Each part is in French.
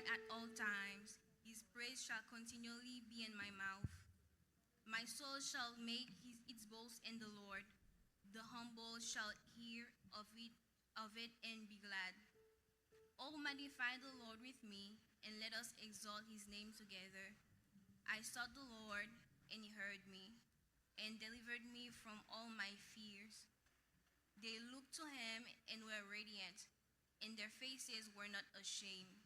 Lord at all times. His praise shall continually be in my mouth. My soul shall make its boast in the Lord. The humble shall hear of it and be glad. Oh, magnify the Lord with me, and let us exalt his name together. I sought the Lord, and he heard me, and delivered me from all my fears. They looked to him and were radiant, and their faces were not ashamed.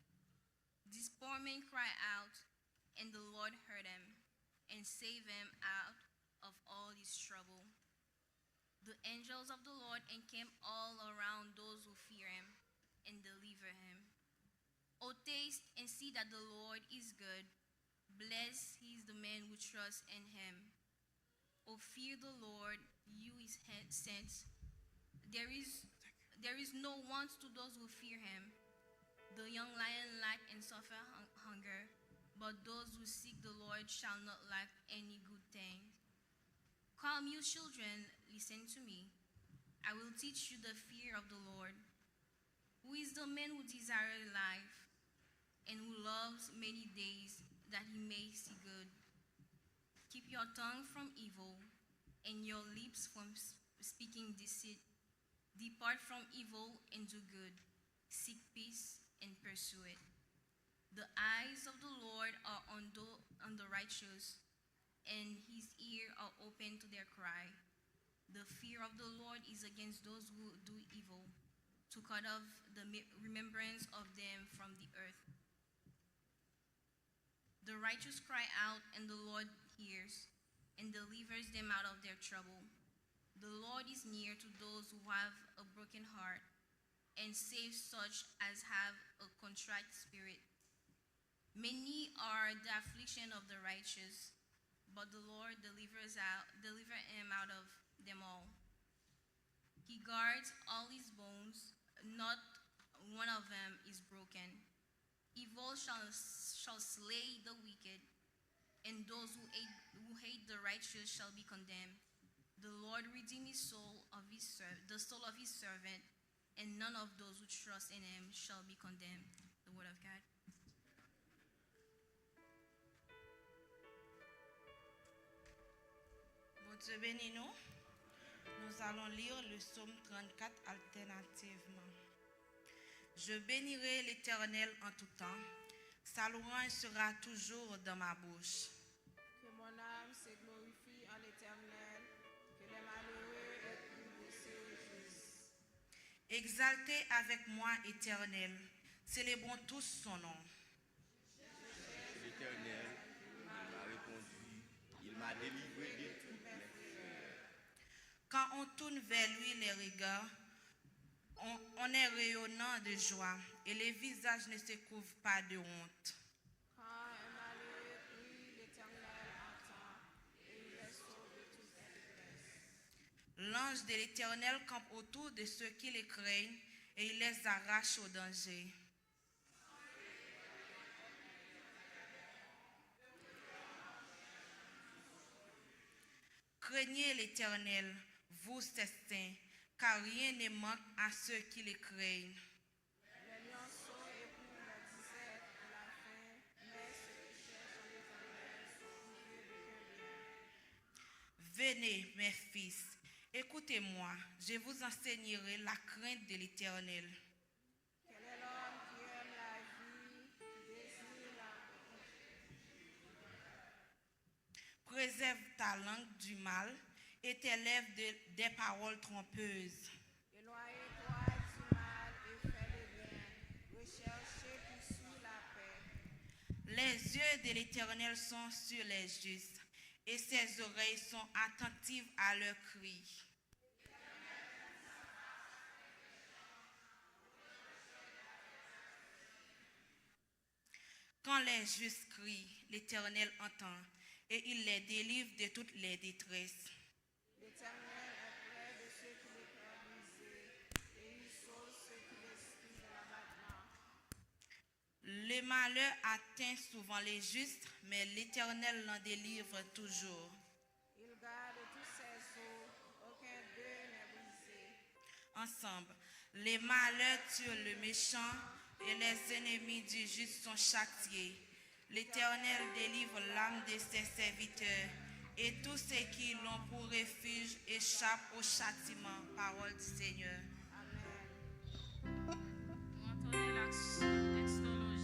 This poor man cried out, and the Lord heard him, and saved him out of all his trouble. The angels of the Lord encamp all around those who fear him, and deliver him. O taste and see that the Lord is good. Blessed is the man who trusts in him. O fear the Lord, you his saints. There is no want to those who fear him. The young lion lack and suffer hunger, but those who seek the Lord shall not lack any good thing. Come, you children, listen to me. I will teach you the fear of the Lord. Who is the man who desires life, and who loves many days, that he may see good? Keep your tongue from evil, and your lips from speaking deceit. Depart from evil and do good. Seek peace and pursue it. The eyes of the Lord are on the righteous, and his ears are open to their cry. The fear of the Lord is against those who do evil, to cut off the remembrance of them from the earth. The righteous cry out, and the Lord hears, and delivers them out of their trouble. The Lord is near to those who have a broken heart, and saves such as have a contrite spirit. Many are the affliction of the righteous, but the Lord deliver him out of them all. He guards all his bones, not one of them is broken. Evil shall slay the wicked, and those who hate the righteous shall be condemned. The Lord redeemed the soul of his servant, and none of those who trust in him shall be condemned. The word of God. Bon Dieu bénis nous. Nous allons lire le psaume 34 alternativement. Je bénirai l'Éternel en tout temps. Sa louange sera toujours dans ma bouche. Que mon âme se glorifie en l'Éternel, que les malheureux éprouvent de ceux justes. Exaltez avec moi, Éternel. Célébrons tous son nom. L'Éternel m'a répondu, il m'a délivré de toutes mes frayeurs. Quand on tourne vers lui les regards, on est rayonnant de joie et les visages ne se couvrent pas de honte. Quand un malheureux prie, l'Éternel entend et il les sauve de toute détresse. L'ange de l'Éternel campe autour de ceux qui les craignent et il les arrache au danger. Craignez l'Éternel, vous ses saints, car rien ne manque à ceux qui les craignent. Les lionceaux éprouvent la disette et la faim, mais ceux qui cherchent l'Éternel sont privés d'aucun bien. Venez, mes fils, écoutez-moi, je vous enseignerai la crainte de l'Éternel. Quel est l'homme qui aime la vie, qui désire la Préserve ta langue du mal et tes lèvres des paroles trompeuses. Éloignez-toi du mal et fais le bien. Recherchez, poursuivez la paix. Les yeux de l'Éternel sont sur les justes et ses oreilles sont attentives à leurs cris. Quand les justes crient, l'Éternel entend et il les délivre de toutes les détresses. L'Éternel est près de ceux qui les cœur brisés et il sauve ceux qui l'estiment de l'abattement. Le malheur atteint souvent les justes, mais l'Éternel l'en délivre toujours. Il garde tous ses os, aucun d'eux n'est brisé. Ensemble, les malheurs tuent le méchant, et les ennemis du juste sont châtiés. L'Éternel délivre l'âme de ses serviteurs, et tous ceux qui l'ont pour refuge échappent au châtiment. Parole du Seigneur. Entendez l'extologie.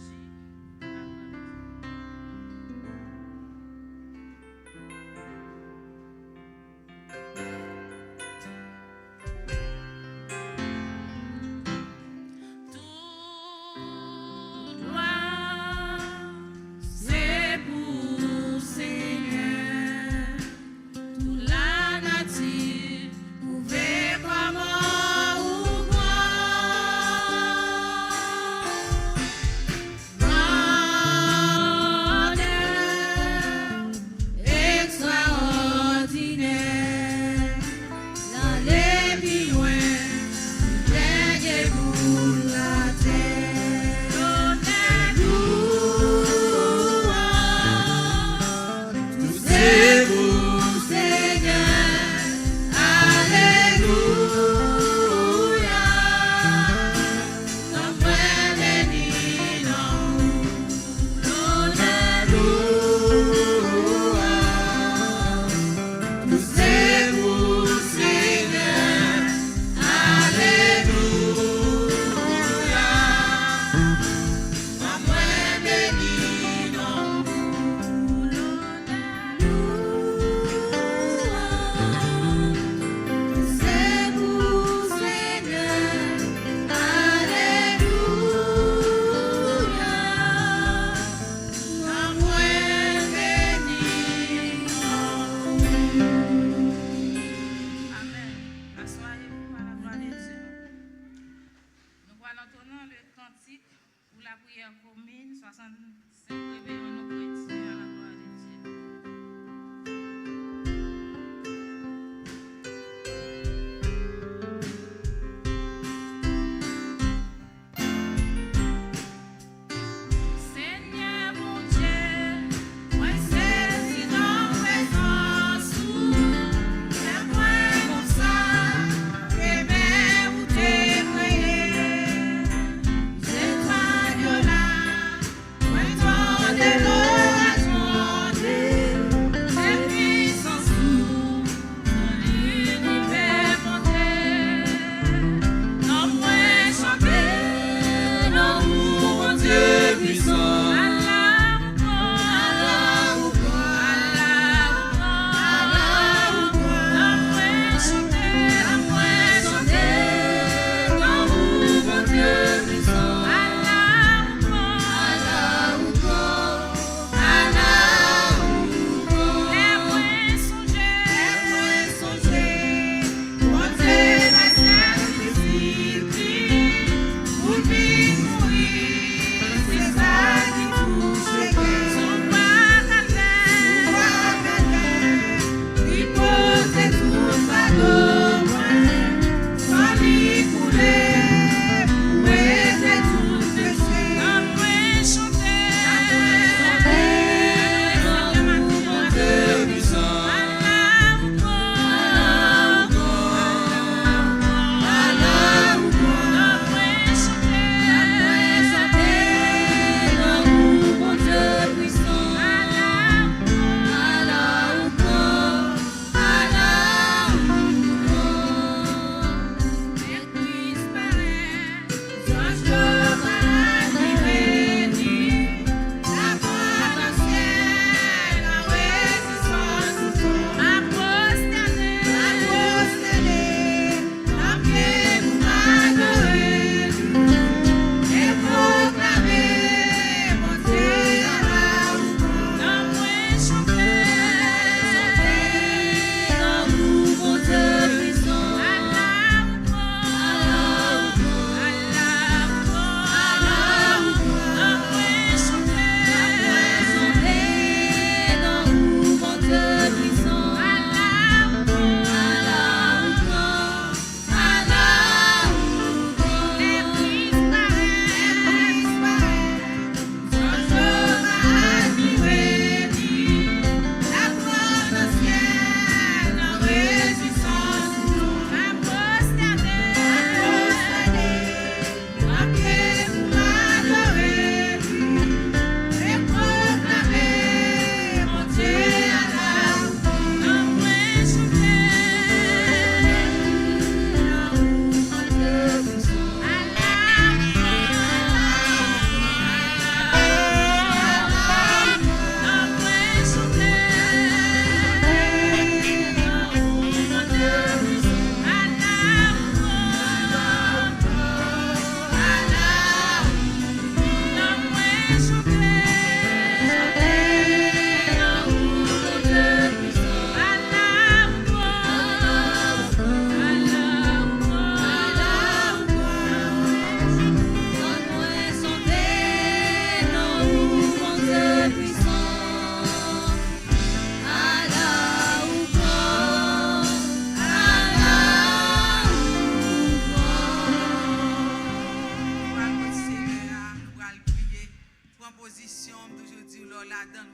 de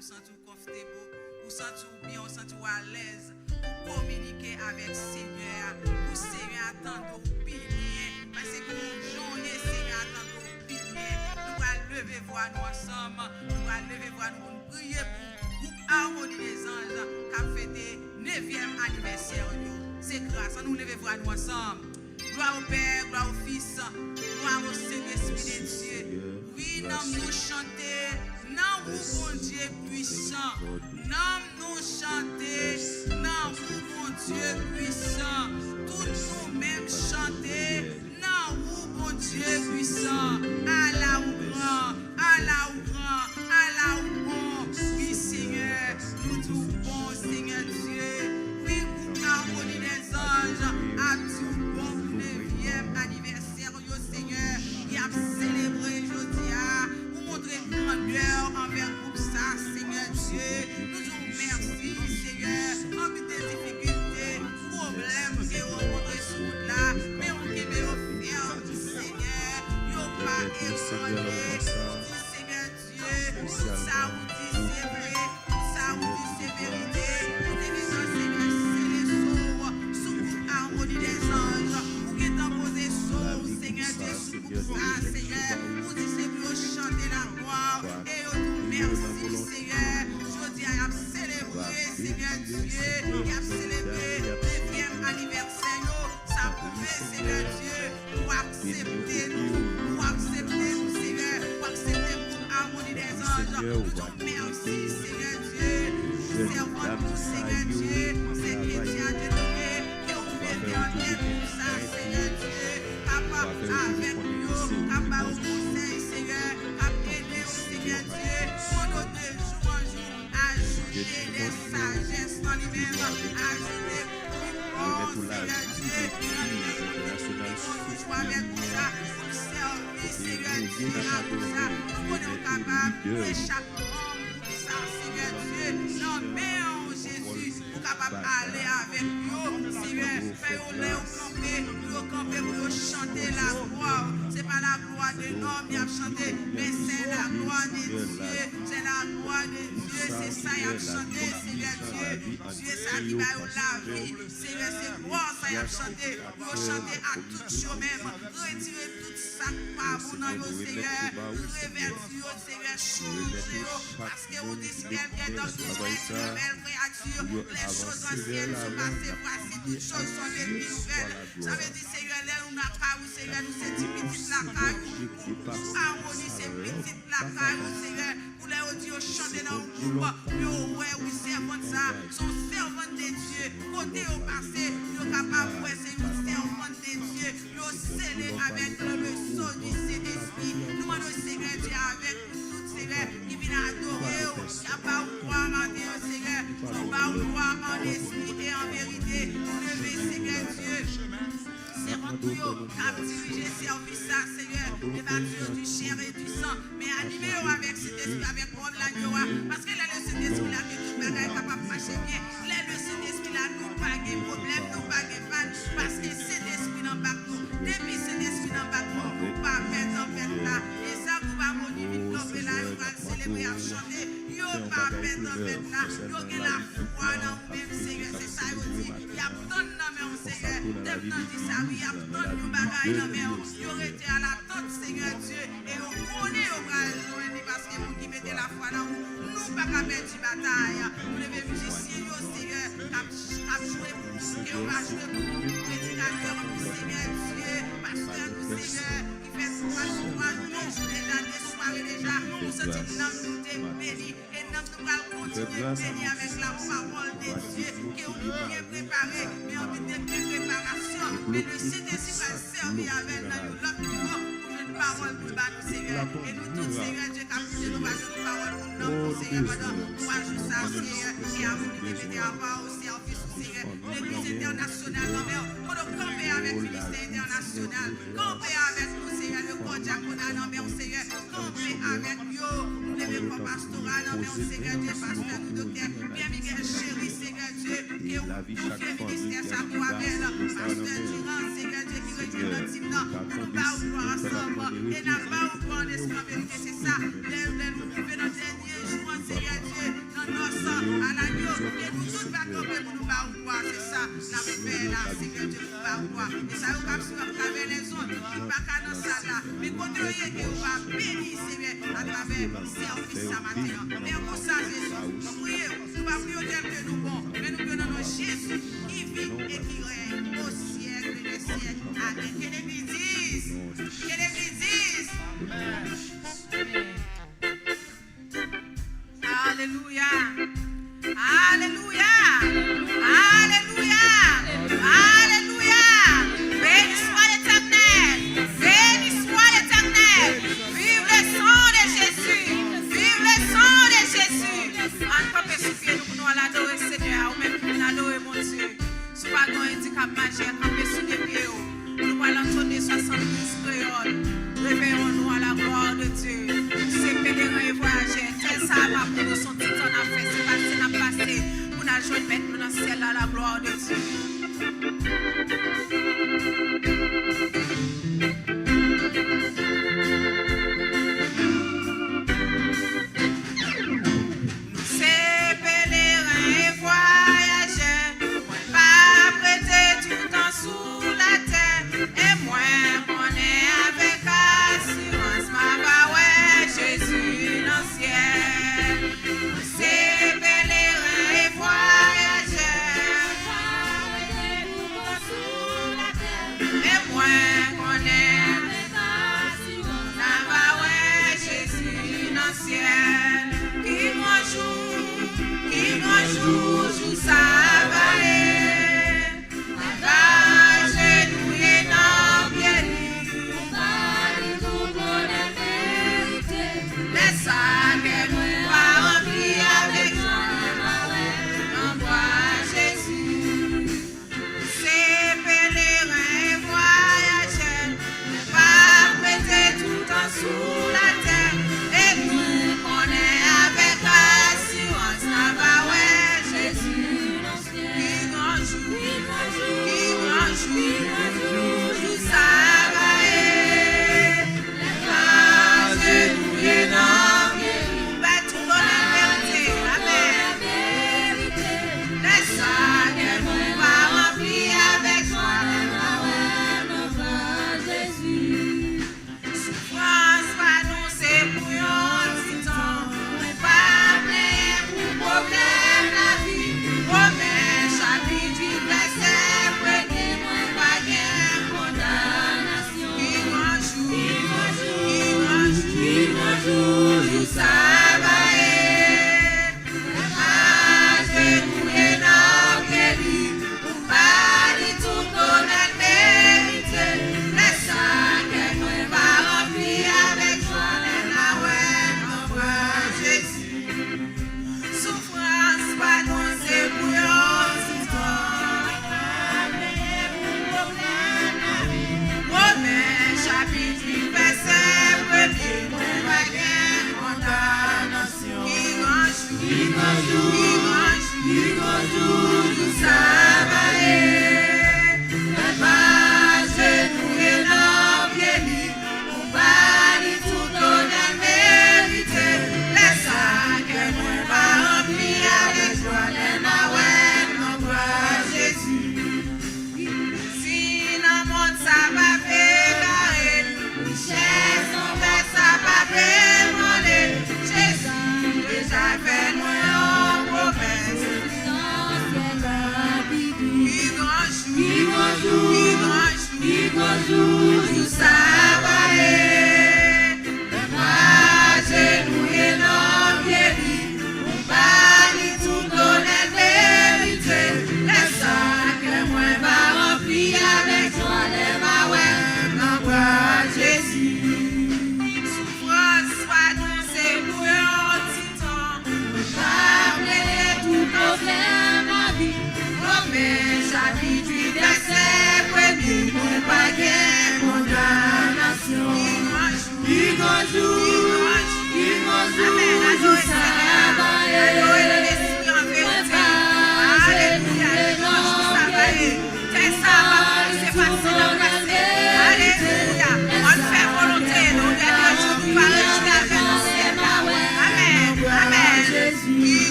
vous sentez confortable, vous sentez bien, vous sentez à l'aise pour communiquer avec Seigneur. Pour Seigneur attendre au pilier. Parce que une journée, Seigneur attendre au pilier. Nous allons lever voix nous ensemble. Nous allons lever voix nous pour prier pour le groupe Harmonie des Anges qui a fêté 9e anniversaire. C'est grâce à nous lever voix nous ensemble. Gloire au Père, gloire au Fils, gloire au Saint-Esprit de Dieu. Oui, nous chanter, non, vous, mon Dieu puissant. Non, nous chanter, non, vous, mon Dieu puissant. Tous nous-mêmes chanter, non, vous, mon Dieu puissant. Allah ou grand, Allah ou grand, Allah ou bon. Oui, Seigneur, nous tout bon, Seigneur Dieu. Oui, pour Harmonie des Anges, à tout bon 9e anniversaire, yo Seigneur. Il a célébré aujourd'hui, pour montrer grandeur envers le groupe ça, Seigneur Dieu. Nous vous merci, Seigneur, en but des difficultés, problèmes que vous rencontrez sur route là, mais on qui veut faire, Seigneur, yo pas ébranlé, Seigneur Dieu, ça vous dit c'est vrai, ça vous dit c'est vérité, vous devez Seigneur, c'est les sauts, sous groupe Harmonie des Anges, vous qui êtes posé sauts, Seigneur Dieu, sous groupe ça, Seigneur, vous dites c'est pour chanter la gloire, et vous merci, Seigneur, je dis à célébrer, Seigneur Dieu, et à célébrer le 9e anniversaire, ça pouvait, Seigneur Dieu, pour accepter nous, Seigneur, pour accepter pour Harmonie des Anges, nous te merci, Seigneur Dieu, servons-nous, Seigneur Dieu, c'est chrétien de donner, qui ont fait en tête pour ça, Seigneur Dieu, capable avec nous, capable au conseil, Seigneur, capable aider, Seigneur Dieu, pour nous de jour en jour, ajouter des sagesses dans lui-même, ajouter plus bon, Seigneur Dieu, dans lui-même, pour nous avec ça, pour le service, Seigneur Dieu, à tout ça, nous sommes capables de chaque homme, pour ça, Seigneur Dieu, non, mais en Jésus, pour capable d'aller avec nous, Seigneur, faire au camper, pour chanter la gloire. C'est pas la gloire de l'homme qui a chanté, mais c'est la gloire de Dieu. C'est la gloire de Dieu. C'est ça qui a chanté, Seigneur Dieu. Dieu, ça qui va la vie. Seigneur, c'est gloire, ça qui a chanté. Pour chanter à tout chose même. Retirer tout ça pas bon dans le Seigneur. Révertir, Seigneur, changer. Parce que vous dites quelqu'un dans une nouvelle créature. Les choses anciennes sont passées. Voici toutes choses sont devenues nouvelles. Ça veut dire, Seigneur, là, on n'a pas, Seigneur, nous c'est petite la caille. Harmonie, c'est petite la caille, Seigneur. Pour les audios chanter dans le groupe. Mais ouais, oui, servante ça. Son servante de Dieu. Côté au passé, nous sommes capables de c'est une servante de Dieu. Nous scellé avec le son du Saint-Esprit. Nous demandons, Seigneur, Dieu, avec nous, Seigneur, qui vient adorer. Il n'y a pas de croire en Seigneur. Nous pas croire en esprit et en vérité. Nous lever, Seigneur Dieu. Servant-nous, dirigé service ça, Seigneur, les bâtures du chair et du sang, mais animez-vous avec cet esprit, avec rôle l'agneau, parce que là, le Saint-Esprit là, que tout le monde est capable de marcher bien, là, le Saint-Esprit là, nous pas de problème, nous pas de mal, parce que cet esprit n'a pas nous, depuis cet esprit n'a pas nous, nous pas mettre en fait là, et ça, vous va modifier là, vous va célébrer à chanter, vous pas mettre en fait là, vous avez la foi dans vous-même, Seigneur, c'est ça, vous dit, il y a tant de noms, Seigneur, maintenant, dit ça, il y a tant de bagailles dans mes mains, il aurait été à la tente, Seigneur Dieu, et on connaît au bras joindre parce que vous qui mettez la foi dans vous, nous pas qu'à perdre la bataille, vous devez musiciens, Seigneur, à jouer pour vous, et on va jouer pour vous, prédicateur, Seigneur Dieu, pasteur, Seigneur, qui fait 3 jours, déjà des soirées déjà, nous sommes nous bénis, et nous allons continuer à bénir avec la parole de Dieu, qui est bien préparée, mais on dit de préparation, mais le Saint-Esprit va servir avec l'autre niveau pour une parole pour battre, Seigneur. Et nous tous, Seigneur Dieu, qui a poussé nous battre une parole pour nous, Seigneur, pendant 3 jours, ça, Seigneur, et à vous de mettre à part au service, Seigneur, l'Église internationale, pour nous camper avec le ministère international, camper avec nous, Seigneur, le corps diaconal, Seigneur, camper avec nous, le corps pastoral, Seigneur Dieu, pasteur, docteur, Pierre-Miguel Chéri, Seigneur Dieu, et vous, le ministère, ça pour avec pasteur Durand, Seigneur Dieu, qui retient notre team, nous pas ou ensemble, et n'a pas ou en esprit en vérité, c'est ça, nous vivons notre dernier jour, Seigneur Dieu, rendre gloire, c'est ça, n'a fait là, Seigneur Dieu, pour la gloire. Et ça, vous captez à travers les autres, pas qu'à dans ça là, mais continuez et on va bénir, Seigneur, à travers le service ce matin. Mais comme ça, Jésus, nous prions, nous ne pas prier tel que nous bon, mais nous prions dans Jésus qui vit et qui règne au siècle des siècles. Amen. Que l'Église dise, que l'Église dise. Alléluia. Alléluia. Alléluia. Alléluia. Béni soit l'Éternel. Béni soit l'Éternel. Vive le sang de Jésus. Vive le sang de Jésus. On peut pas souffrir nous pour nous l'adorer, Seigneur. Ou même pour nous adorer, mon Dieu. Si pas un handicap magique, camper sur les pieds. Nous allons entendre 70 créoles. Réveillons-nous à la gloire de Dieu. Ces pèlerins et voyageurs, tel ça va pour nous son titre en affaire. C'est passé, n'a passé. Pour nous joindre maintenant dans le ciel à la gloire de Dieu. Avec toi, les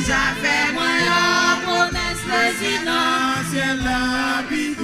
déjà fait moi une promesse présidentielle la vie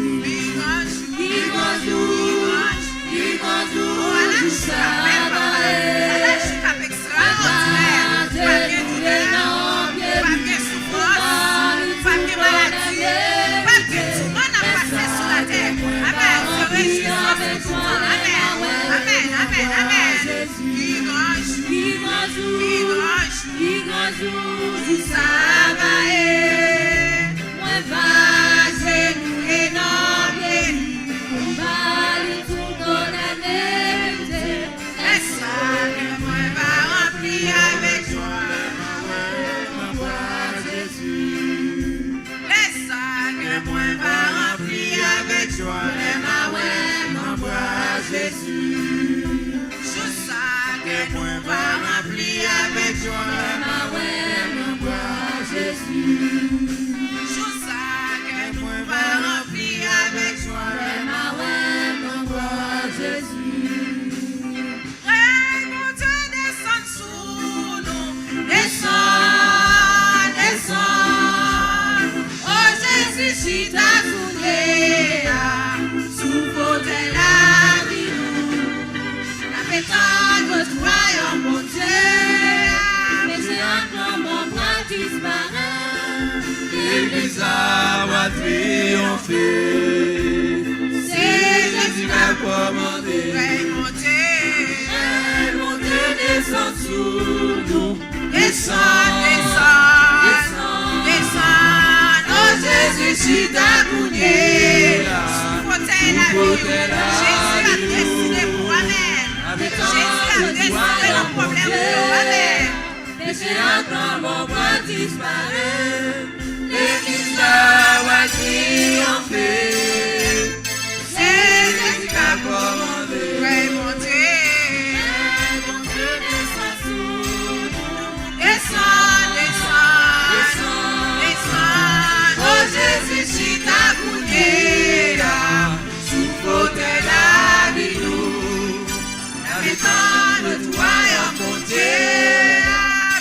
L'église va triompher. C'est Jésus qui a commandé. Remontez, descend sous nous. Descend. Oh Jésus, si t'as goûté. Jésus a décidé pour Amen. Jésus a décidé le problème pour Amen. Péché encore, mon bras disparaît. L'église va triompher. C'est Jésus qui a commandé. Remontez, descend sous nous. descend. Oh Jésus, si t'as goûté. Le toit en compté,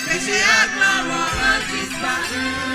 péché à gloire, on disparaît.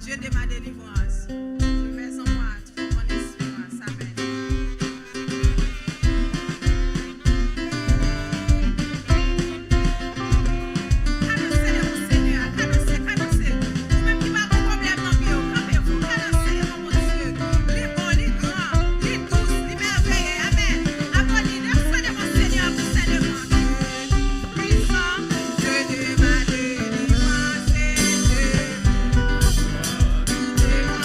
Dieu de ma délivrance. Je mets en moi toute mon espérance. Amen. Cadancez mon Seigneur, cadancez, cadancez. Vous-même qui n'avez pas de problème dans vie, campez-vous, cadancez mon Dieu. Les bons, les grands, les douces, les merveilleux. Amen. Applaudissez, dansez mon Seigneur pour seulement. Puissant, Dieu de ma délivrance. Dieu de ma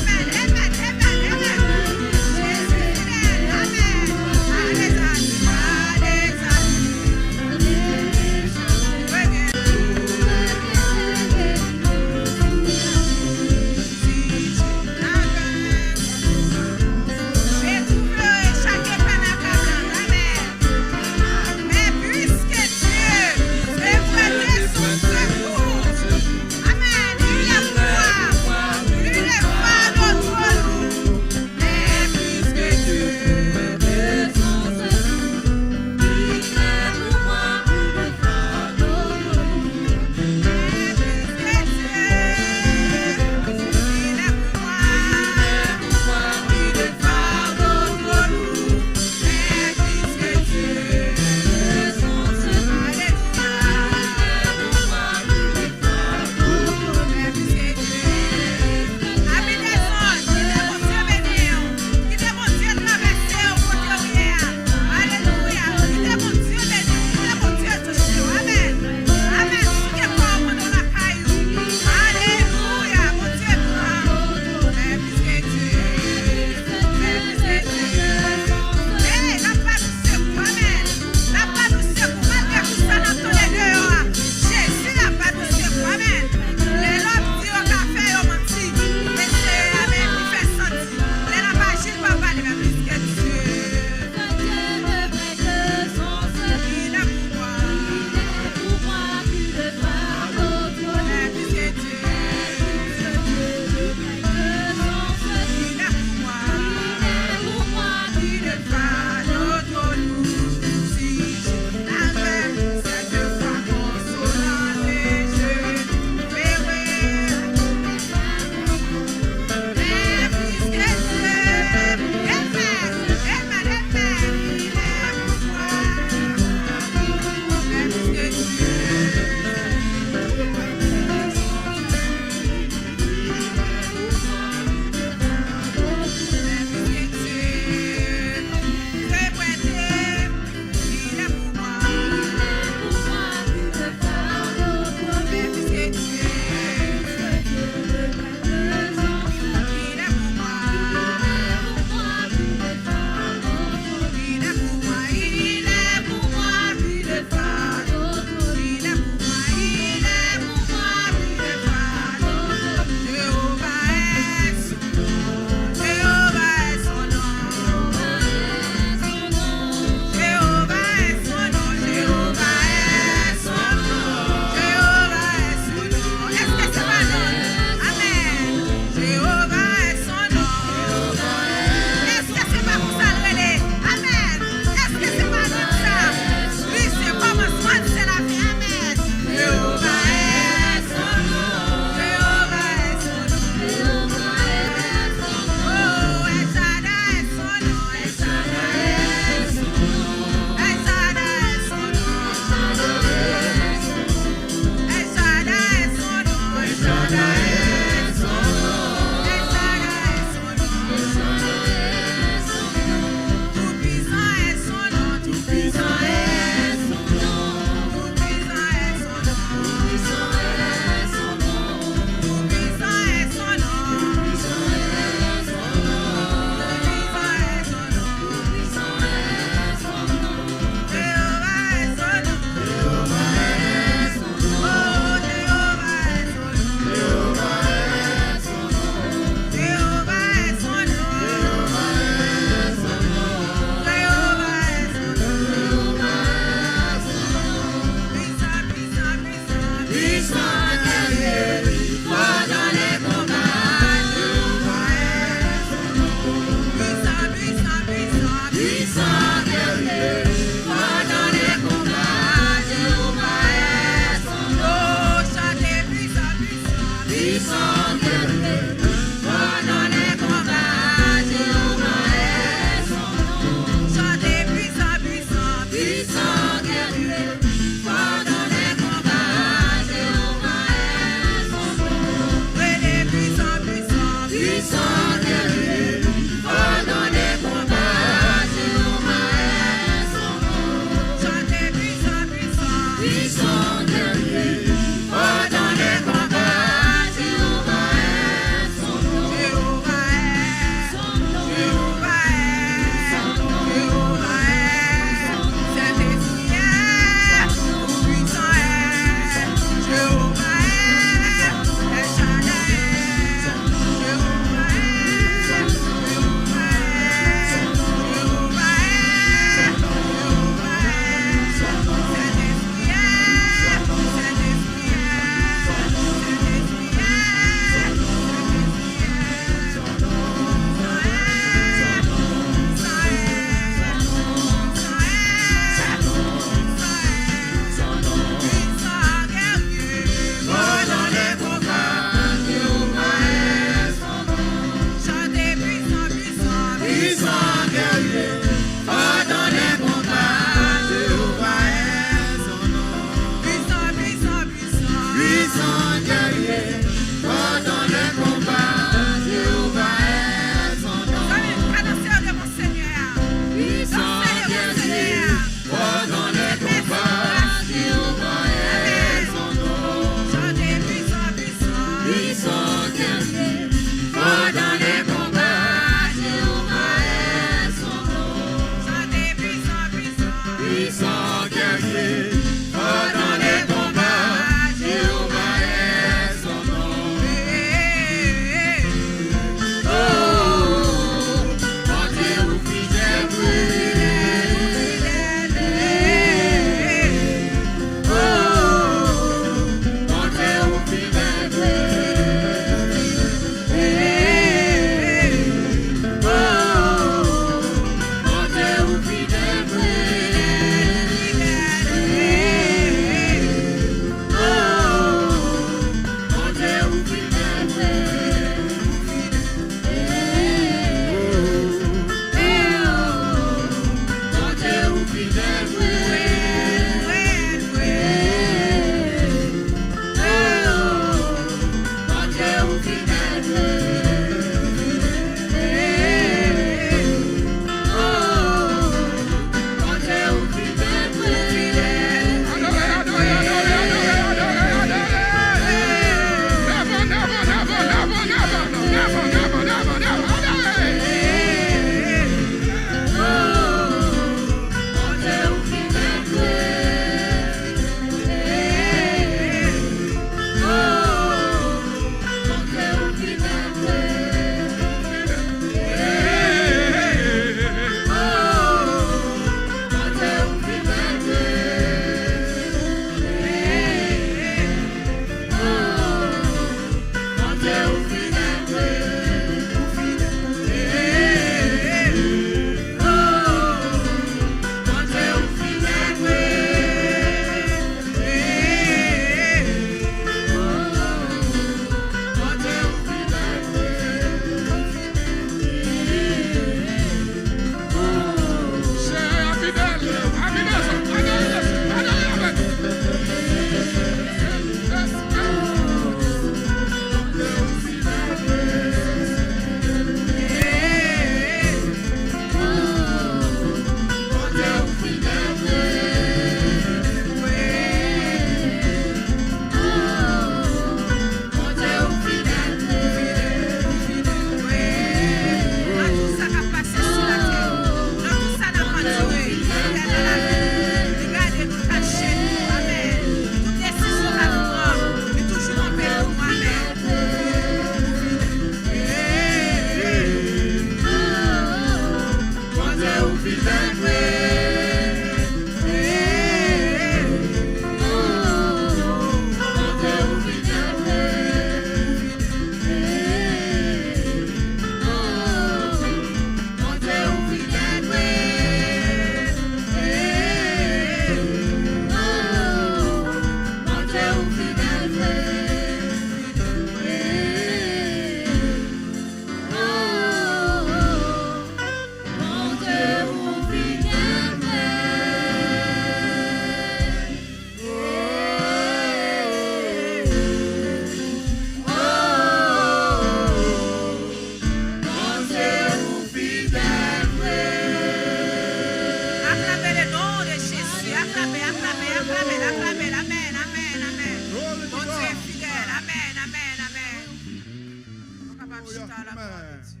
de Dieu.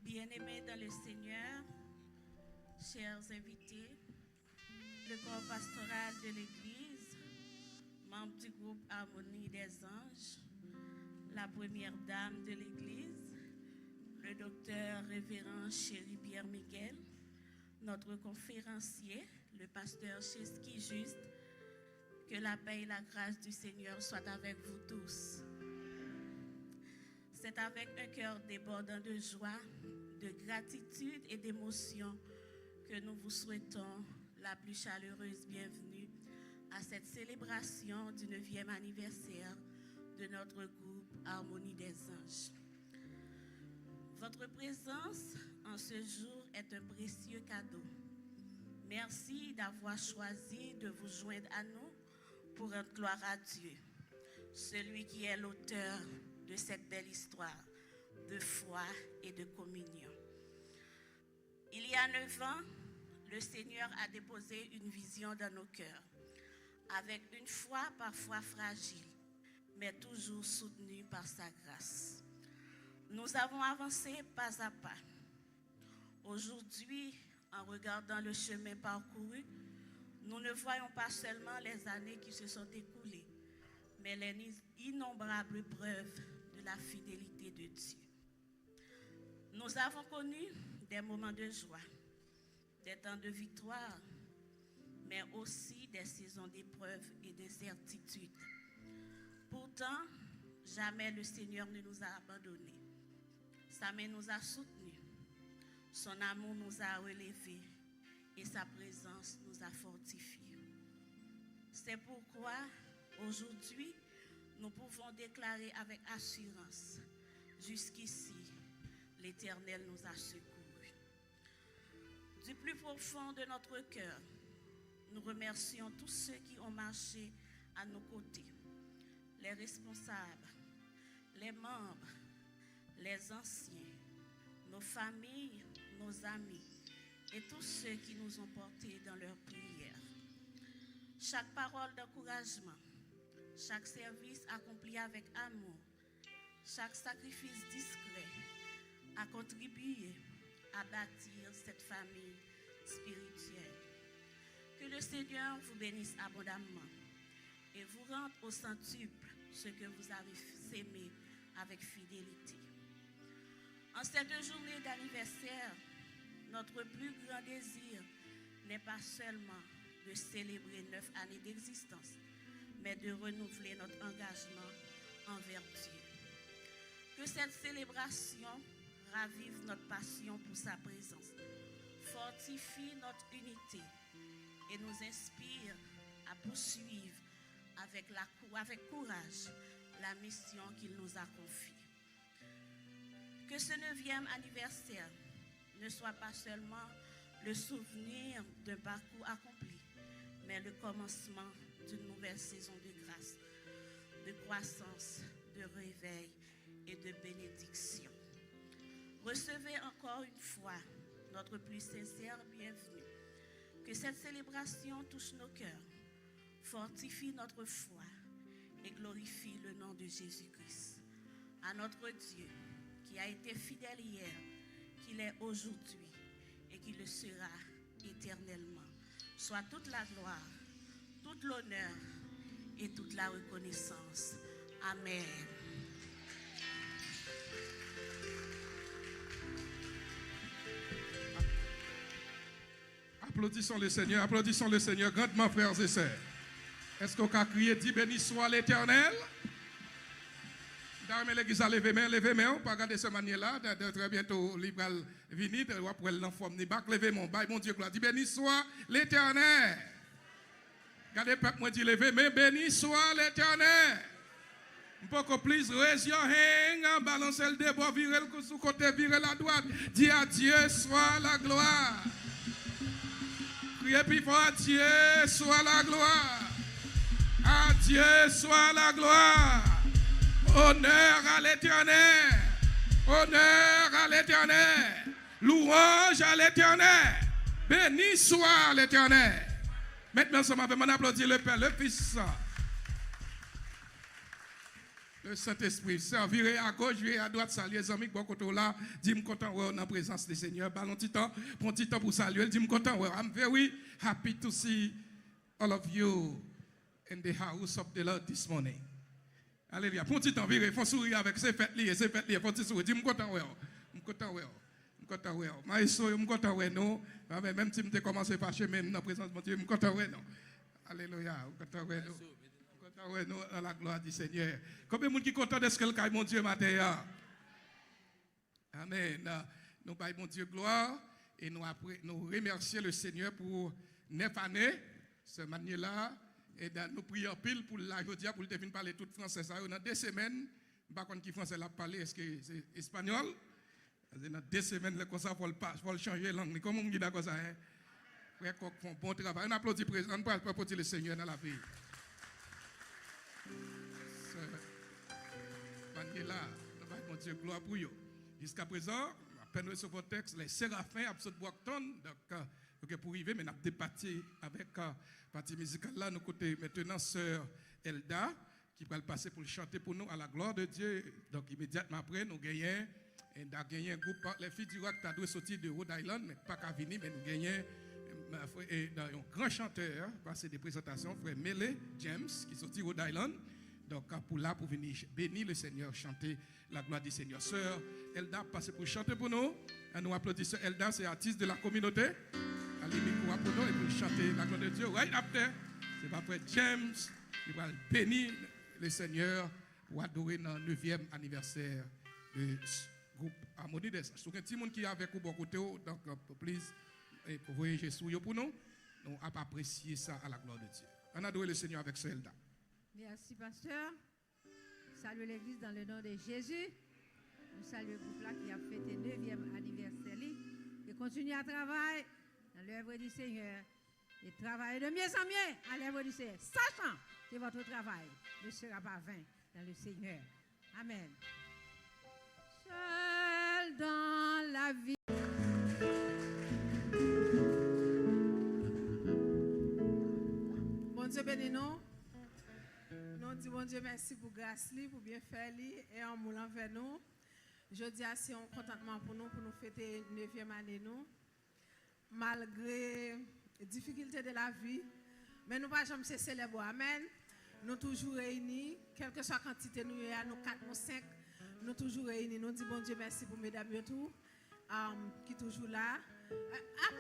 Bien-aimés dans le Seigneur, chers invités, le corps pastoral de l'Église, membre du groupe Harmonie des Anges, la première dame de l'Église, le docteur révérend Chéri Pierre Miguel, notre conférencier, le pasteur Cheski Juste, que la paix et la grâce du Seigneur soient avec vous tous. C'est avec un cœur débordant de joie, de gratitude et d'émotion que nous vous souhaitons la plus chaleureuse bienvenue à cette célébration du 9e anniversaire de notre groupe Harmonie des Anges. Votre présence en ce jour est un précieux cadeau. Merci d'avoir choisi de vous joindre à nous pour rendre gloire à Dieu, celui qui est l'auteur de cette belle histoire de foi et de communion. Il y a 9 ans, le Seigneur a déposé une vision dans nos cœurs, avec une foi parfois fragile, mais toujours soutenue par sa grâce. Nous avons avancé pas à pas. Aujourd'hui, en regardant le chemin parcouru, nous ne voyons pas seulement les années qui se sont écoulées, mais les innombrables preuves de la fidélité de Dieu. Nous avons connu des moments de joie, des temps de victoire, mais aussi des saisons d'épreuves et d'incertitudes. Pourtant, jamais le Seigneur ne nous a abandonnés. Sa main nous a soutenus, son amour nous a relevés et sa présence nous a fortifiés. C'est pourquoi, aujourd'hui, nous pouvons déclarer avec assurance, jusqu'ici, l'Éternel nous a secourus. Du plus profond de notre cœur, nous remercions tous ceux qui ont marché à nos côtés, les responsables, les membres, les anciens, nos familles, nos amis et tous ceux qui nous ont portés dans leurs prières. Chaque parole d'encouragement, chaque service accompli avec amour, chaque sacrifice discret a contribué à bâtir cette famille spirituelle. Que le Seigneur vous bénisse abondamment et vous rende au centuple ce que vous avez sémé avec fidélité. En cette journée d'anniversaire, notre plus grand désir n'est pas seulement de célébrer 9 années d'existence, mais de renouveler notre engagement envers Dieu. Que cette célébration ravive notre passion pour sa présence, fortifie notre unité et nous inspire à poursuivre avec courage la mission qu'il nous a confiée. Que ce 9e anniversaire ne soit pas seulement le souvenir d'un parcours accompli, mais le commencement d'une nouvelle saison de grâce, de croissance, de réveil et de bénédiction. Recevez encore une fois notre plus sincère bienvenue. Que cette célébration touche nos cœurs, fortifie notre foi et glorifie le nom de Jésus-Christ. À notre Dieu, qui a été fidèle hier, qu'il est aujourd'hui et qui le sera éternellement, soit toute la gloire, tout l'honneur et toute la reconnaissance. Amen. Applaudissons le Seigneur grandement, frères et sœurs. Est-ce qu'on a crié, dit béni soit l'Éternel? Dans l'église, levez main, on peut regarder ce manière-là, très bientôt, libéral venir, après l'enfant, levez mon bail, mon Dieu, gloire, dit béni soit l'Éternel. Regardez, peuple, moi, dit levez main, béni soit l'Éternel. Un peu plus, raise your hand, balancez le débat, virez le sous côté, virez la droite, dis à Dieu soit la gloire. Priez plus fort, à Dieu soit la gloire. À Dieu soit la gloire. Honneur à l'Éternel. Honneur à l'Éternel. Louange à l'Éternel. Béni soit l'Éternel. Maintenant, ensemble avec moi, on applaudit le Père, le Fils, le Saint-Esprit. Virez à gauche, virez à droite, saluez les amis, bon côté là, dis-moi content, ouais, on est en présence du Seigneur. Ballon petit temps, prends petit temps pour saluer, dis-moi content, ouais. I'm very happy to see all of you in the house of the Lord this morning. Alléluia. Prends petit temps, virez, font sourire avec ses fêtes liées, font petit sourire, dis-moi content, ouais. I'm content, ouais. Content ouais. Maïso, je suis content ouais non. Même si je commence à fâcher même dans la présence de mon Dieu, je suis content ouais non. Alléluia. Content ouais non. Content ouais non dans la gloire du Seigneur. Combien de monde qui content de ce que le caille mon Dieu matin? Amen. Nous baillons mon Dieu gloire et nous remercions le Seigneur pour 9 années ce manière-là et nous prions pile pour la journée pour le deviner parler tout français ça dans 2 semaines. Par contre qui français l'a parlé est-ce que c'est espagnol? Dans 2 semaines, le ça faut changer de langue. Comment on dit d'accord ça? Frère Coq font bon travail. On applaudit le président, on peut applaudir le Seigneur dans la vie. Là, mon Dieu, gloire pour eux. Jusqu'à présent, à peine sur votre texte, les séraphins, absolument Brockton, donc pour arriver, mais nous avons débattu avec la partie musicale là, nous côté maintenant sœur Elda, qui va le passer pour chanter pour nous à la gloire de Dieu. Donc immédiatement après, nous gagnons. Et nous avons gagné un groupe, les filles du rock qui ont sorti de Rhode Island, mais pas qu'à venir, mais nous gagnons un grand chanteur, passé des présentations, frère Mele James, qui est sorti de Rhode Island. Donc, pour venir bénir le Seigneur, chanter la gloire du Seigneur. Sœur Elda, passez pour chanter pour nous. Et nous applaudissons Elda, c'est artiste de la communauté. Elle est micro pour nous et pour chanter la gloire de Dieu. Right after, c'est pas frère James qui va bénir le Seigneur pour adorer dans le 9e anniversaire de groupe Harmonie des Saints. Si vous avez un petit monde qui est avec vous, donc, please, pour voyager sur vous pour nous, nous avons apprécié ça à la gloire de Dieu. On adore le Seigneur avec Elda. Merci, pasteur. Salut l'église dans le nom de Jésus. Nous saluons le groupe là qui a fêté le 9e anniversaire et continue à travailler dans l'œuvre du Seigneur et travailler de mieux en mieux à l'œuvre du Seigneur, sachant que votre travail ne sera pas vain dans le Seigneur. Amen. Seul dans la vie. Bon Dieu béni nous. Nous disons bon Dieu merci pour grâce, pour bien faire et en moulant vers nous. Je dis assez un contentement pour nous fêter 9e année nous. Malgré les difficultés de la vie, mais nous ne pouvons jamais célébrer. Amen. Nous toujours réunis, quelle que soit la quantité nous y a, nous 4, nous 5, nous toujours réunis. Nous disons bon Dieu merci pour mesdames tout, qui sont toujours là.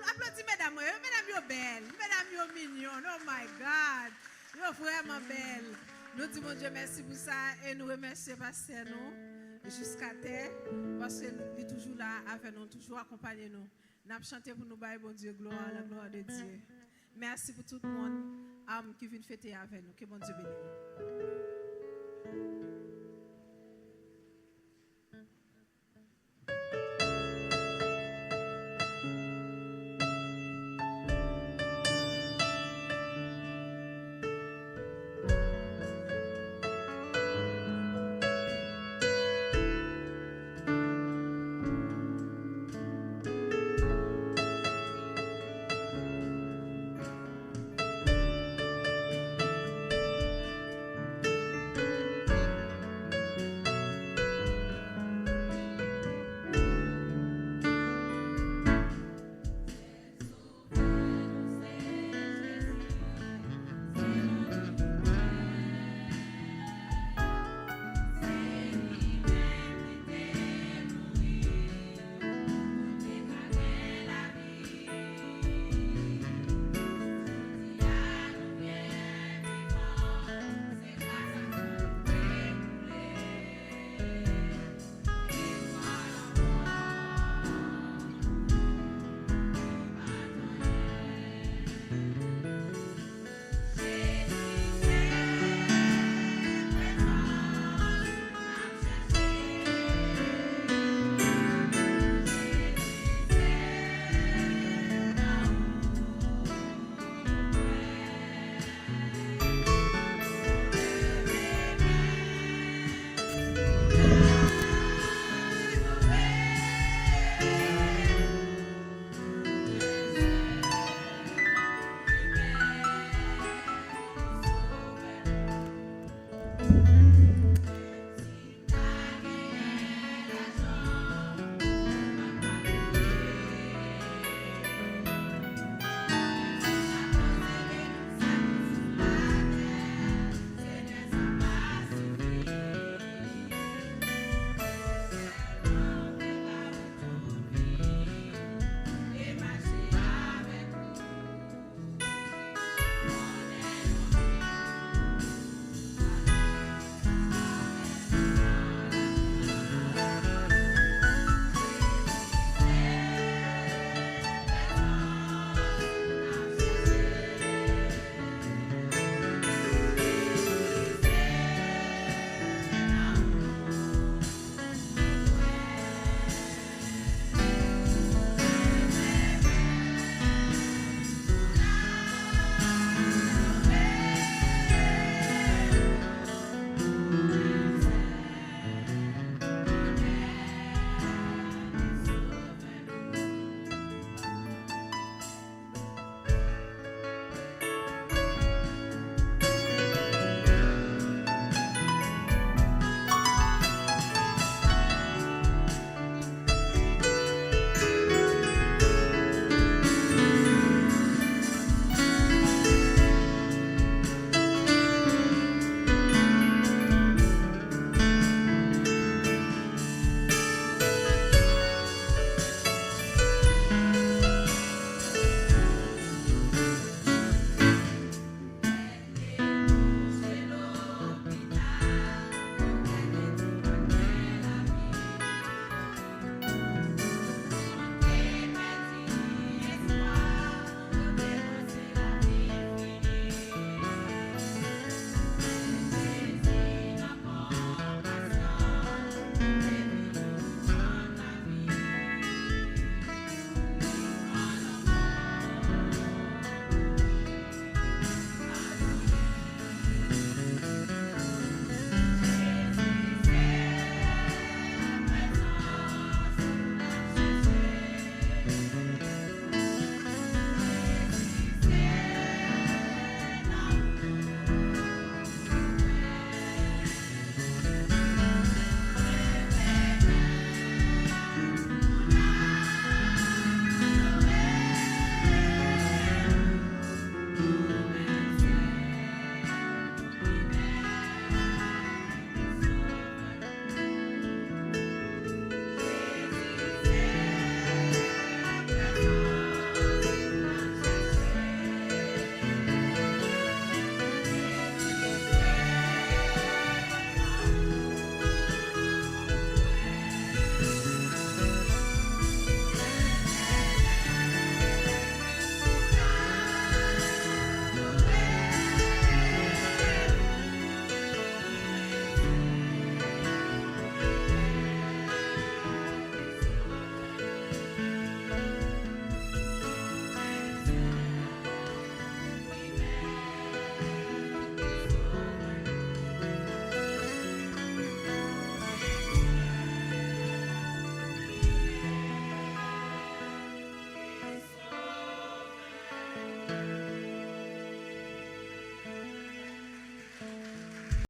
Applaudissez mesdames, mesdames belles, mesdames mignonnes, oh my God, vous vraiment belles. Nous disons bon Dieu merci pour ça et nous remercions pasteur nous jusqu'à terre parce qu'il est toujours là avec nous, toujours accompagné nous. Nous avons chanté pour nous, bon Dieu, gloire, la gloire de Dieu. Merci pour tout le monde qui vient fêter avec nous. Que bon Dieu bénisse.